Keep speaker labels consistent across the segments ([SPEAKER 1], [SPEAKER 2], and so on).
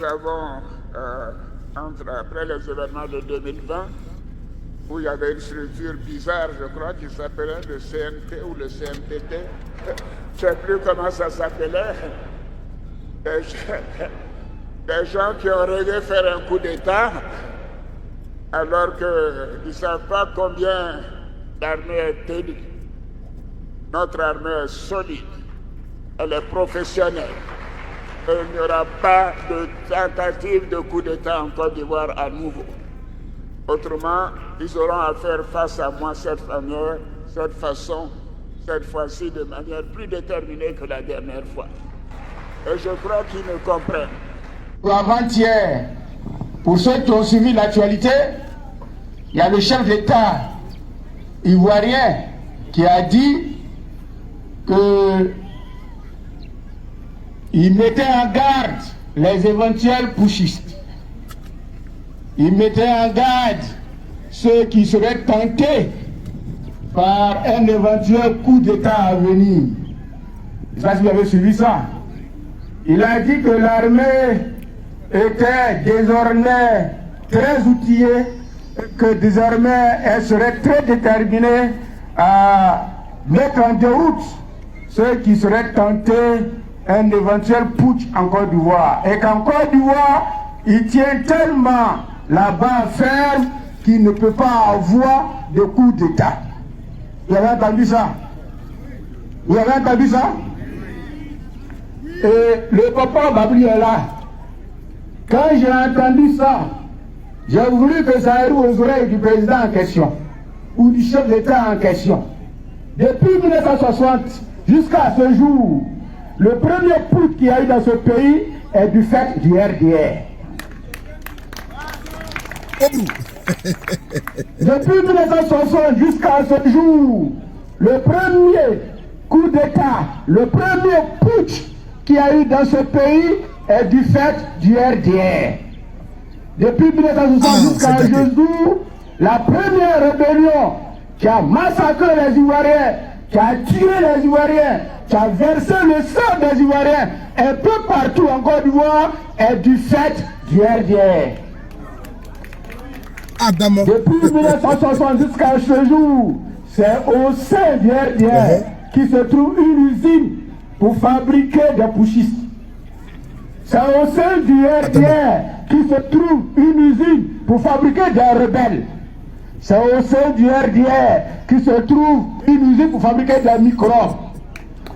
[SPEAKER 1] nous avons, après les événements de 2020, où il y avait une structure bizarre, je crois, qui s'appelait le CNT ou le CNTT. Je ne sais plus comment ça s'appelait. Des gens qui ont rêvé faire un coup d'État, alors qu'ils ne savent pas combien l'armée est tenue. Notre armée est solide, elle est professionnelle. Et il n'y aura pas de tentative de coup d'État en Côte d'Ivoire à nouveau. Autrement, ils auront à faire face à moi cette façon, cette fois-ci de manière plus déterminée que la dernière fois. Et je crois qu'ils me comprennent.
[SPEAKER 2] Avant-hier, pour ceux qui ont suivi l'actualité, il y a le chef d'État ivoirien qui a dit qu'il mettait en garde les éventuels putschistes. Il mettait en garde ceux qui seraient tentés par un éventuel coup d'État à venir. Je ne sais pas si vous avez suivi ça. Il a dit que l'armée était désormais très outillée, que désormais elle serait très déterminée à mettre en déroute ceux qui seraient tentés un éventuel putsch en Côte d'Ivoire. Et qu'en Côte d'Ivoire, il tient tellement la barre ferme qu'il ne peut pas avoir de coup d'État. Vous avez entendu ça? Vous avez entendu ça? Et le papa Babli est là. Quand j'ai entendu ça, j'ai voulu que ça arrive aux oreilles du président en question, ou du chef d'État en question. Depuis 1960 jusqu'à ce jour, le premier putsch qu'il y a eu dans ce pays est du fait du RDR. Depuis 1960 jusqu'à ce jour, le premier coup d'État, le premier putsch qu'il y a eu dans ce pays est du fait du RDR. Depuis 1960 jusqu'à ce jour, la première rébellion qui a massacré les Ivoiriens, qui a tué les Ivoiriens, qui a versé le sang des Ivoiriens un peu partout en Côte d'Ivoire est du fait du RDR. Depuis 1960 jusqu'à ce jour, c'est au sein du RDR qui se trouve une usine pour fabriquer des putschistes. C'est au sein du RDR qui se trouve une usine pour fabriquer des rebelles. C'est au sein du RDR qui se trouve une usine pour fabriquer des microbes.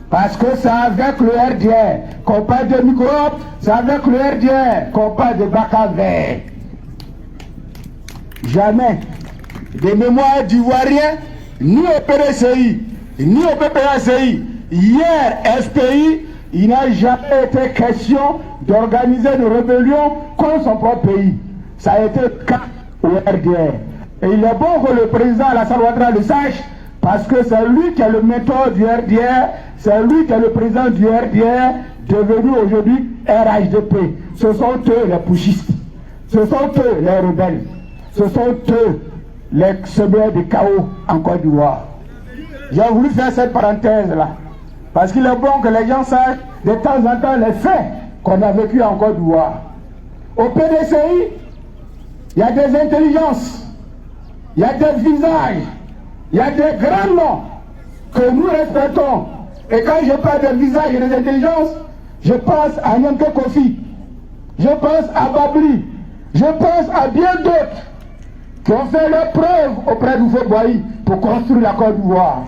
[SPEAKER 2] Parce que c'est avec le RDR qu'on parle de microbes, c'est avec le RDR qu'on parle de bac à verre. Jamais des mémoires d'Ivoiriens, ni au PDCI, ni au PPACI, hier SPI, il n'a jamais été question d'organiser une rébellion contre son propre pays. Ça a été le cas au RDR. Et il est bon que le président Alassane Ouattara le sache, parce que c'est lui qui est le mentor du RDR, c'est lui qui est le président du RDR, devenu aujourd'hui RHDP. Ce sont eux les putschistes, ce sont eux les rebelles, ce sont eux les semeurs de chaos en Côte d'Ivoire. J'ai voulu faire cette parenthèse-là, parce qu'il est bon que les gens sachent de temps en temps les faits qu'on a vécu en Côte d'Ivoire. Au PDCI, il y a des intelligences, il y a des visages, il y a des grands noms que nous respectons. Et quand je parle de visages et des intelligences, je pense à Nyanke Kofi, je pense à Babli, je pense à bien d'autres qui ont fait leurs preuves auprès d'Oufo Boahi pour construire la Côte d'Ivoire.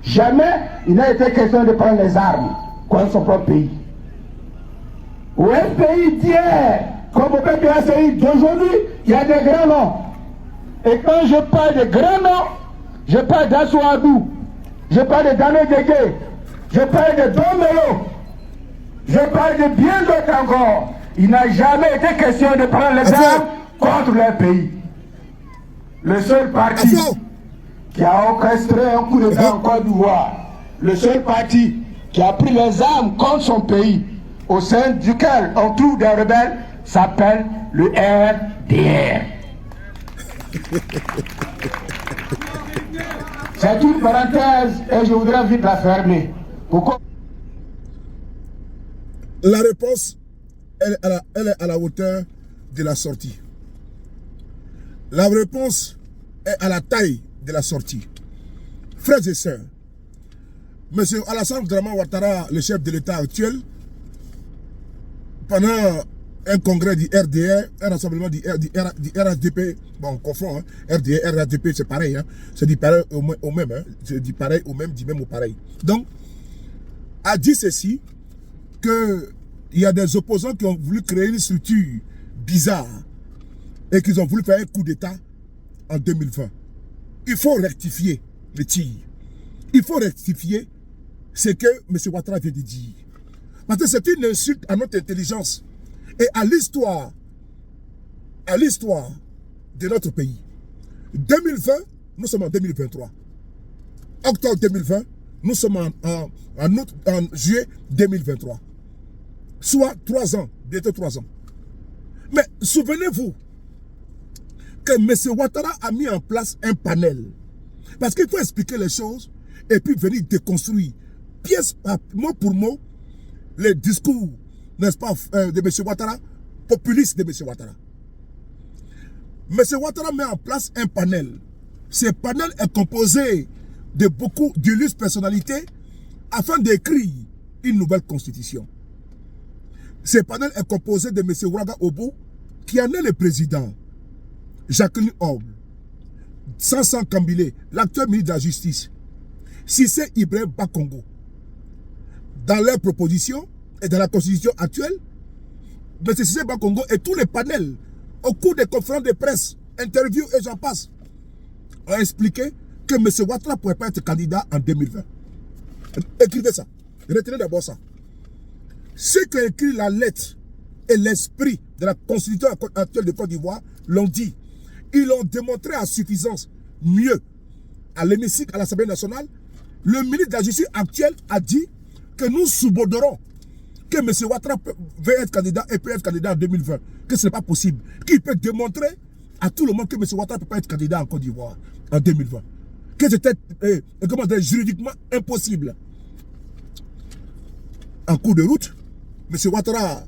[SPEAKER 2] Jamais il n'a été question de prendre les armes contre son propre pays. Au FPI d'hier, comme au PPACI d'aujourd'hui, il y a des grands noms. Et quand je parle de grands noms, je parle d'Assou Adou, je parle de Dano Djege, je parle de Domelo, je parle de bien d'autres encore. Il n'a jamais été question de prendre les armes contre leur pays. Le seul parti qui a orchestré un coup d'État en Côte d'Ivoire, le seul parti qui a pris les armes contre son pays, au sein duquel on trouve des rebelles, s'appelle le RDR. C'est une parenthèse et je voudrais vite la fermer. Pourquoi?
[SPEAKER 3] La réponse elle est à la hauteur de la sortie? La réponse est à la taille de la sortie. Frères et sœurs, M. Alassane Dramane Ouattara, le chef de l'État actuel, pendant un congrès du RDR, un rassemblement du RHDP, bon on confond, hein, RDR, RHDP c'est pareil, hein, c'est du pareil au même, hein, c'est du pareil au même, du même au pareil. Donc, a dit ceci, qu'il y a des opposants qui ont voulu créer une structure bizarre et qu'ils ont voulu faire un coup d'État en 2020. Il faut rectifier le tir. Il faut rectifier ce que M. Ouattara vient de dire. Parce que c'est une insulte à notre intelligence et à l'histoire de notre pays. 2020, nous sommes en 2023. Octobre 2020, nous sommes en juillet 2023. Soit 3 ans, bientôt 3 ans. Mais souvenez-vous que M. Ouattara a mis en place un panel. Parce qu'il faut expliquer les choses et puis venir déconstruire, pièce par mot pour mot, les discours, n'est-ce pas, de M. Ouattara, populistes de M. Ouattara. M. Ouattara met en place un panel. Ce panel est composé de beaucoup d'illustres personnalités afin d'écrire une nouvelle constitution. Ce panel est composé de M. Ouaga Obou, qui en est le président, Jacqueline Homme, Sansan Kambile, l'actuel ministre de la Justice, Cissé Ibrahim Bakongo. Dans leurs propositions et dans la constitution actuelle, M. Cissé Bakongo et tous les panels, au cours des conférences de presse, interviews et j'en passe, ont expliqué que M. Ouattara ne pourrait pas être candidat en 2020. Écrivez ça. Retenez d'abord ça. Ceux qui ont écrit la lettre et l'esprit de la constitution actuelle de Côte d'Ivoire l'ont dit. Ils l'ont démontré à suffisance. Mieux, à l'hémicycle, à l'Assemblée nationale, le ministre de la Justice actuel a dit que nous subordonnons que M. Ouattara veut être candidat et peut être candidat en 2020. Que ce n'est pas possible. Qu'il peut démontrer à tout le monde que M. Ouattara ne peut pas être candidat en Côte d'Ivoire en 2020. Que c'était juridiquement impossible. En cours de route, M. Ouattara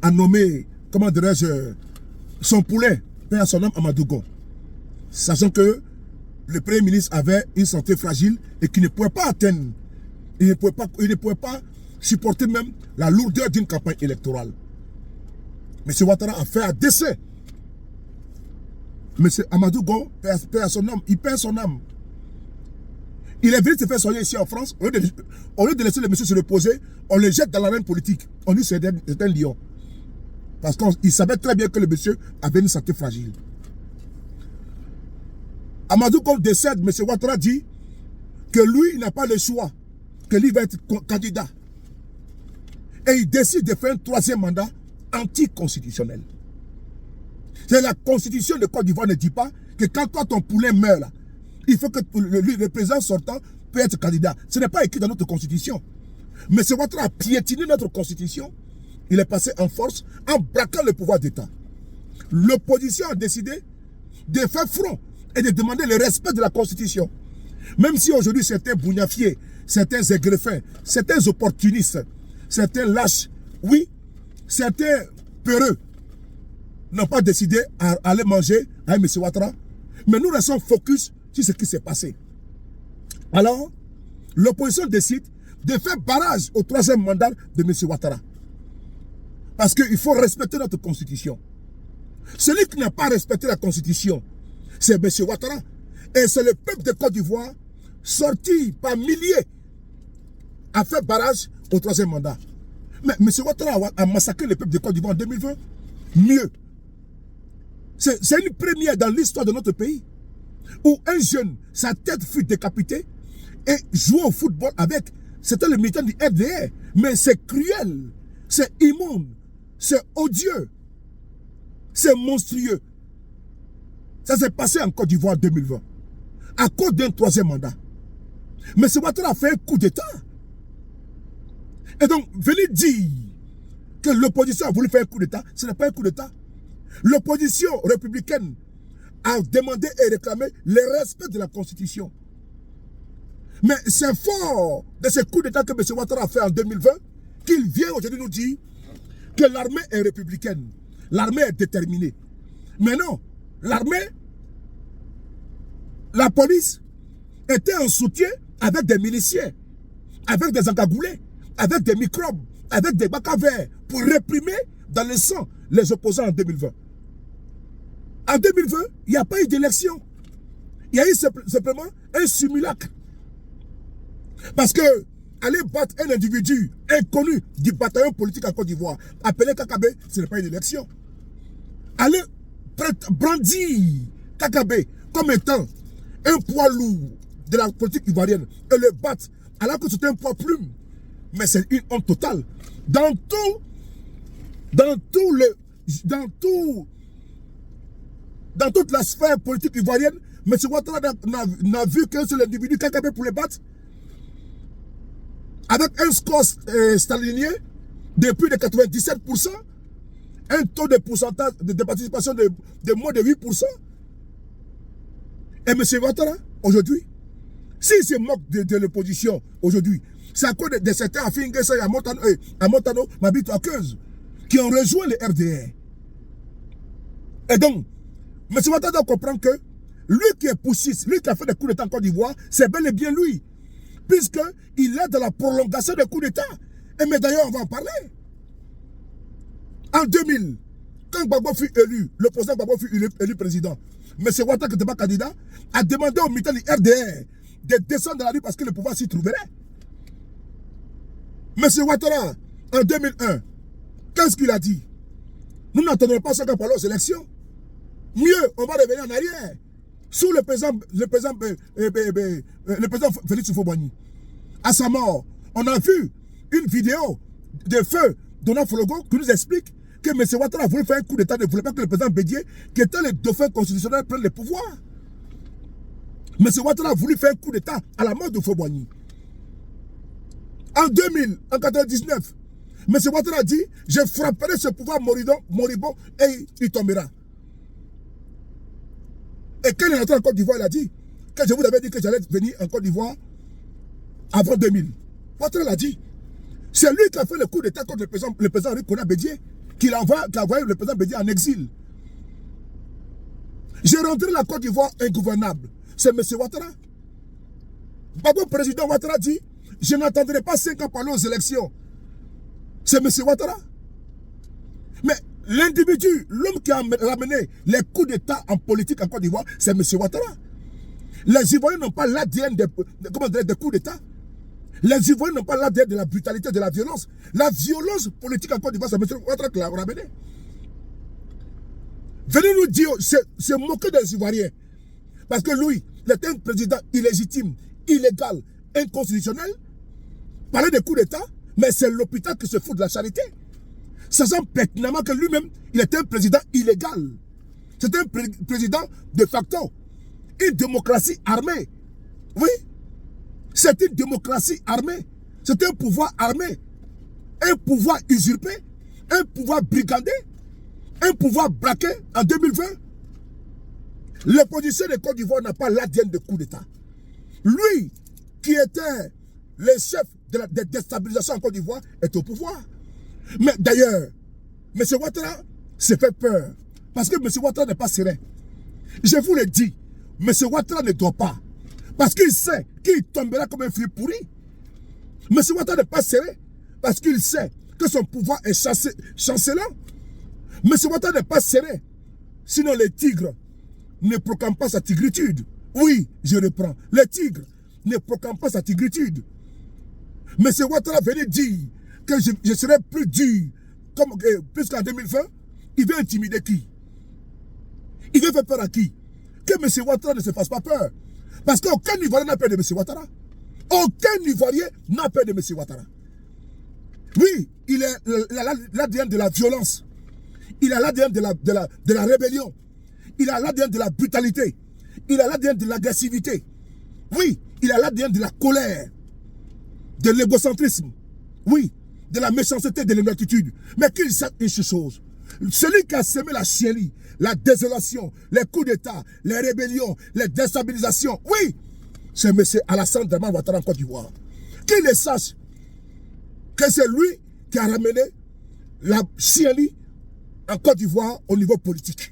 [SPEAKER 3] a nommé, comment dirais-je, son poulet, père son nom Amadou Gon. Sachant que le Premier ministre avait une santé fragile et qu'il ne pouvait pas atteindre, il ne pouvait pas supporter même la lourdeur d'une campagne électorale. M. Ouattara a fait un décès. M. Amadou Gon perd son âme, il perd son âme. Il est venu se faire soigner ici en France. Au lieu de laisser le monsieur se reposer, on le jette dans l'arène politique. On dit que c'est un lion. Parce qu'il savait très bien que le monsieur avait une santé fragile. Amadou Gon décède, M. Ouattara dit que lui, il n'a pas le choix, que lui va être candidat. Et il décide de faire un 3e mandat anticonstitutionnel. C'est la constitution de Côte d'Ivoire ne dit pas que quand toi ton poulet meurt là, il faut que le président sortant peut être candidat. Ce n'est pas écrit dans notre constitution. Mais M. Ouattara a piétiné notre constitution. Il est passé en force en braquant le pouvoir d'État. L'opposition a décidé de faire front et de demander le respect de la constitution. Même si aujourd'hui certains bougnafiers, certains aigrefins, certains opportunistes, certains lâches, oui, certains peureux n'ont pas décidé à aller manger avec M. Ouattara. Mais nous restons focus sur ce qui s'est passé. Alors, l'opposition décide de faire barrage au 3e mandat de M. Ouattara. Parce qu'il faut respecter notre constitution. Celui qui n'a pas respecté la constitution, c'est M. Ouattara. Et c'est le peuple de Côte d'Ivoire, sorti par milliers, a fait barrage au 3e mandat. Mais M. Ouattara a massacré le peuple de Côte d'Ivoire en 2020. Mieux. C'est une première dans l'histoire de notre pays. Où un jeune, sa tête fut décapitée et jouait au football avec. C'était le militant du RDR. Mais c'est cruel, c'est immonde, c'est odieux, c'est monstrueux. Ça s'est passé en Côte d'Ivoire en 2020. À cause d'un 3e mandat. Mais M. Ouattara a fait un coup d'État. Et donc, venez dire que l'opposition a voulu faire un coup d'État, ce n'est pas un coup d'État. L'opposition républicaine a demandé et réclamé le respect de la Constitution. Mais c'est fort de ce coup d'État que M. Ouattara a fait en 2020 qu'il vient aujourd'hui nous dire que l'armée est républicaine. L'armée est déterminée. Mais non, l'armée, la police était en soutien avec des miliciens, avec des encagoulés, avec des microbes, avec des bacs à verre pour réprimer dans le sang les opposants en 2020. En 2020, il n'y a pas eu d'élection. Il y a eu simplement un simulacre. Parce que aller battre un individu inconnu du bataillon politique en Côte d'Ivoire, appelé Kakabe, ce n'est pas une élection. Aller brandir Kakabe comme étant un poids lourd de la politique ivoirienne et le battre alors que c'est un poids plume. Mais c'est une honte totale. Dans toute la sphère politique ivoirienne, M. Ouattara n'a vu qu'un seul individu, Kakabe, pour le battre. Avec un score stalinien de plus de 97%, un taux de pourcentage de participation de moins de 8%. Et M. Ouattara, aujourd'hui, s'il se moque de l'opposition aujourd'hui, c'est à cause de certains Afingesa à Montano, Mabito Akeuz, qui ont rejoint le RDR. Et donc, M. Ouattara doit comprendre que lui qui est poussiste, lui qui a fait des coups d'État en Côte d'Ivoire, c'est bel et bien lui. Puisqu'il est dans la prolongation des coups d'État. Et mais d'ailleurs, on va en parler. En 2000, quand Gbagbo fut élu, l'opposant Gbagbo fut élu président, M. Ouattara, qui n'était pas candidat, a demandé aux militants du RDR de descendre dans la rue parce que le pouvoir s'y trouverait. M. Ouattara, en 2001, qu'est-ce qu'il a dit? Nous n'attendrons pas 5 ans pour aux élections. Mieux, on va revenir en arrière. Sous le président Félix Houphouët-Boigny. À sa mort, on a vu une vidéo de feu Donald Fologo qui nous explique que M. Ouattara a voulu faire un coup d'État, ne voulait pas que le président Bédié, qui était le dauphin constitutionnel, prenne le pouvoir. M. Ouattara a voulu faire un coup d'État à la mort de Houphouët-Boigny. En 2000, en 1999, M. Ouattara a dit « Je frapperai ce pouvoir moribond et il tombera ». Et quand il est entré en Côte d'Ivoire, il a dit que je vous avais dit que j'allais venir en Côte d'Ivoire avant 2000. Ouattara l'a dit. C'est lui qui a fait le coup d'État contre le président Henri Konan Bédié, qui a envoyé le président Bédié en exil. J'ai rentré la Côte d'Ivoire ingouvernable. C'est M. Ouattara. Gbagbo président Ouattara dit je n'attendrai pas 5 ans pour aller aux élections. C'est M. Ouattara. Mais l'individu, l'homme qui a ramené les coups d'État en politique en Côte d'Ivoire, c'est M. Ouattara. Les Ivoiriens n'ont pas l'ADN des coups d'État. Les Ivoiriens n'ont pas l'ADN de la brutalité, de la violence. La violence politique en Côte d'Ivoire, c'est M. Ouattara qui l'a ramené. Venez nous dire, c'est moquer des Ivoiriens. Parce que lui, il est un président illégitime, illégal, inconstitutionnel. Parler de coups d'État, mais c'est l'hôpital qui se fout de la charité. Sachant pertinemment que lui-même, il est un président illégal. C'est un président de facto. Une démocratie armée. Oui. C'est une démocratie armée. C'est un pouvoir armé. Un pouvoir usurpé. Un pouvoir brigandé. Un pouvoir braqué en 2020. L'opposition de Côte d'Ivoire n'a pas l'ADN de coup d'État. Lui, qui était le chef de la déstabilisation en Côte d'Ivoire, est au pouvoir. Mais d'ailleurs, M. Ouattara s'est fait peur. Parce que M. Ouattara n'est pas serein. Je vous le dis, M. Ouattara ne dort pas. Parce qu'il sait qu'il tombera comme un fruit pourri. M. Ouattara n'est pas serein. Parce qu'il sait que son pouvoir est chancelant. M. Ouattara n'est pas serein. Sinon les tigres ne proclament pas sa tigritude. Oui, je reprends. Les tigres ne proclament pas sa tigritude. M. Ouattara venait dire que je serai plus dur, puisqu'en 2020, il veut intimider qui? Il veut faire peur à qui? Que M. Ouattara ne se fasse pas peur. Parce qu'aucun Ivoirien n'a peur de M. Ouattara. Aucun Ivoirien n'a peur de M. Ouattara. Oui, il a l'ADN de la violence. Il a l'ADN de la rébellion. Il a l'ADN de la brutalité. Il a l'ADN de l'agressivité. Oui, il a l'ADN de la colère, de l'égocentrisme. Oui, de la méchanceté, de l'ingratitude. Mais qu'il sache une chose. Celui qui a semé la chienlit, la désolation, les coups d'État, les rébellions, les déstabilisations, oui, c'est M. Alassane Dramane Ouattara en Côte d'Ivoire. Qu'il le sache que c'est lui qui a ramené la CNI en Côte d'Ivoire au niveau politique.